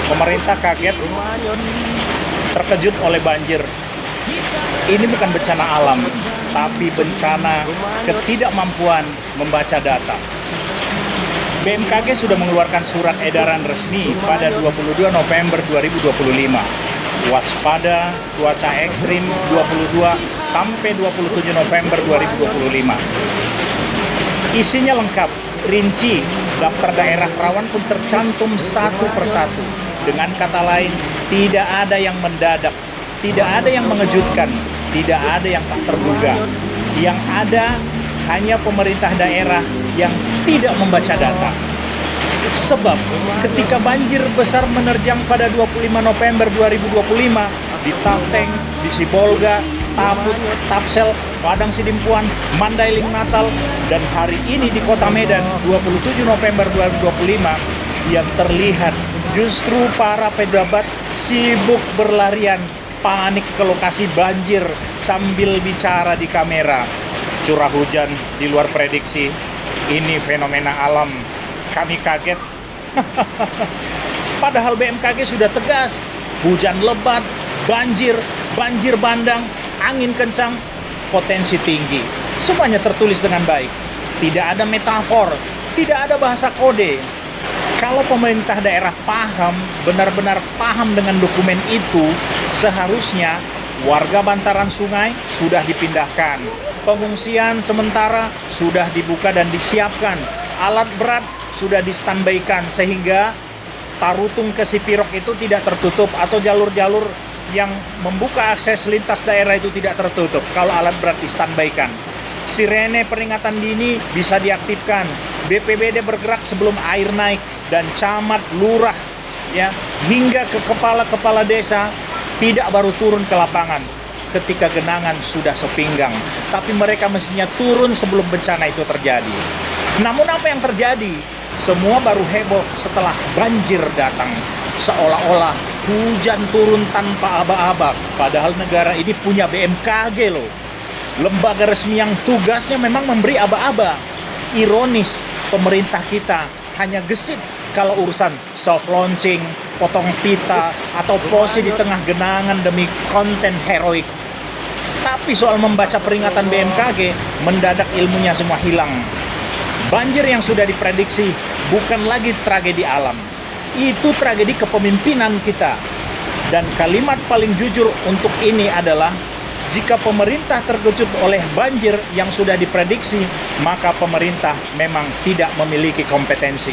Pemerintah kaget, terkejut oleh banjir. Ini bukan bencana alam, tapi bencana ketidakmampuan membaca data. BMKG sudah mengeluarkan surat edaran resmi pada 22 November 2025. Waspada cuaca ekstrim 22 sampai 27 November 2025. Isinya lengkap, rinci, daftar daerah rawan pun tercantum satu persatu. Dengan kata lain, tidak ada yang mendadak, tidak ada yang mengejutkan, tidak ada yang tak terduga. Yang ada hanya pemerintah daerah yang tidak membaca data. Sebab ketika banjir besar menerjang pada 25 November 2025 di Tapteng, di Sibolga, Taput, Tapsel, Padang Sidimpuan, Mandailing Natal, dan hari ini di Kota Medan 27 November 2025, yang terlihat justru para pejabat sibuk berlarian panik ke lokasi banjir sambil bicara di kamera. Curah hujan di luar prediksi, ini fenomena alam. Kami kaget. Padahal BMKG sudah tegas, hujan lebat, banjir bandang, angin kencang, potensi tinggi. Semuanya tertulis dengan baik. Tidak ada metafor, tidak ada bahasa kode. Kalau pemerintah daerah paham, benar-benar paham dengan dokumen itu, seharusnya warga bantaran sungai sudah dipindahkan. Pengungsian sementara sudah dibuka dan disiapkan. Alat berat sudah di-standby-kan sehingga Tarutung ke Sipirok itu tidak tertutup atau jalur-jalur yang membuka akses lintas daerah itu tidak tertutup kalau alat berat di-standby-kan. Sirene peringatan dini bisa diaktifkan. BPBD bergerak sebelum air naik dan camat, lurah ya hingga ke kepala desa tidak baru turun ke lapangan ketika genangan sudah sepinggang, tapi mereka mestinya turun sebelum bencana itu terjadi. Namun apa yang terjadi? Semua baru heboh setelah banjir datang. Seolah-olah hujan turun tanpa aba-aba. Padahal negara ini punya BMKG loh. Lembaga resmi yang tugasnya memang memberi aba-aba. Ironis, pemerintah kita hanya gesit kalau urusan soft launching, potong pita, atau pose di tengah genangan demi konten heroik. Tapi soal membaca peringatan BMKG, mendadak ilmunya semua hilang. Banjir yang sudah diprediksi bukan lagi tragedi alam. Itu tragedi kepemimpinan kita. Dan kalimat paling jujur untuk ini adalah, jika pemerintah terkejut oleh banjir yang sudah diprediksi, maka pemerintah memang tidak memiliki kompetensi.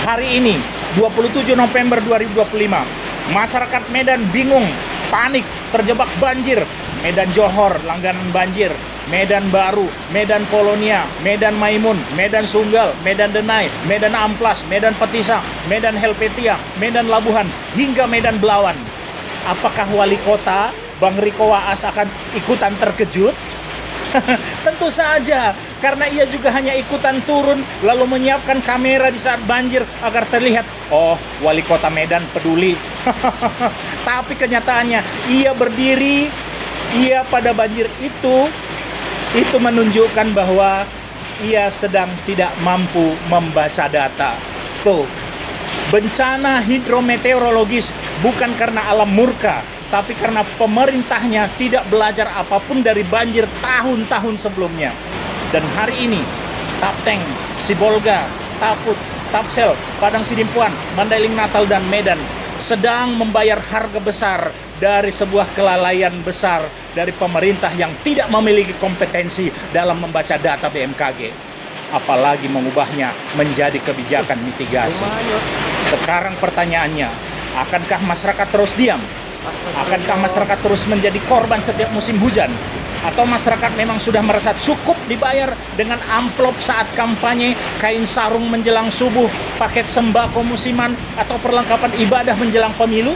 Hari ini, 27 November 2025, masyarakat Medan bingung, panik, terjebak banjir. Medan Johor langganan banjir, Medan Baru, Medan Polonia, Medan Maimun, Medan Sunggal, Medan Denai, Medan Amplas, Medan Petisang, Medan Helvetia, Medan Labuhan, hingga Medan Belawan. Apakah wali kota Bang Riko Waas akan ikutan terkejut? Tentu saja, karena ia juga hanya ikutan turun lalu menyiapkan kamera di saat banjir agar terlihat, oh, wali kota Medan peduli. Tapi kenyataannya ia berdiri, ia pada banjir itu menunjukkan bahwa ia sedang tidak mampu membaca data. Tuh, bencana hidrometeorologis bukan karena alam murka, tapi karena pemerintahnya tidak belajar apapun dari banjir tahun-tahun sebelumnya. Dan hari ini, Tapteng, Sibolga, Taput, Tapsel, Padang Sidimpuan, Mandailing Natal, dan Medan sedang membayar harga besar dari sebuah kelalaian besar dari pemerintah yang tidak memiliki kompetensi dalam membaca data BMKG, apalagi mengubahnya menjadi kebijakan mitigasi. Sekarang pertanyaannya, akankah masyarakat terus diam? Akankah masyarakat terus menjadi korban setiap musim hujan? Atau masyarakat memang sudah merasa cukup dibayar dengan amplop saat kampanye, kain sarung menjelang subuh, paket sembako musiman, atau perlengkapan ibadah menjelang pemilu?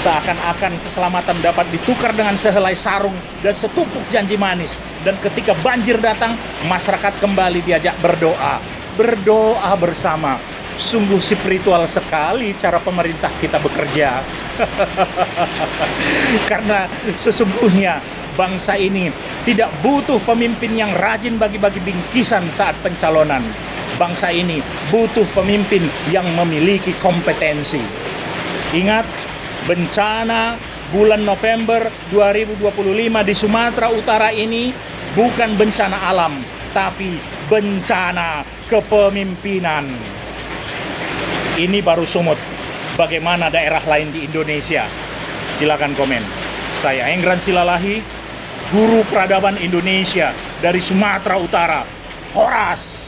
Seakan-akan keselamatan dapat ditukar dengan sehelai sarung dan setumpuk janji manis. Dan ketika banjir datang, masyarakat kembali diajak berdoa. Berdoa bersama. Sungguh spiritual sekali cara pemerintah kita bekerja. Karena sesungguhnya bangsa ini tidak butuh pemimpin yang rajin bagi-bagi bingkisan saat pencalonan. Bangsa ini butuh pemimpin yang memiliki kompetensi. Ingat, bencana bulan November 2025 di Sumatera Utara ini bukan bencana alam, tapi bencana kepemimpinan. Ini baru Sumut. Bagaimana daerah lain di Indonesia? Silakan komen. Saya Engran Silalahi, Guru Peradaban Indonesia dari Sumatera Utara. Horas!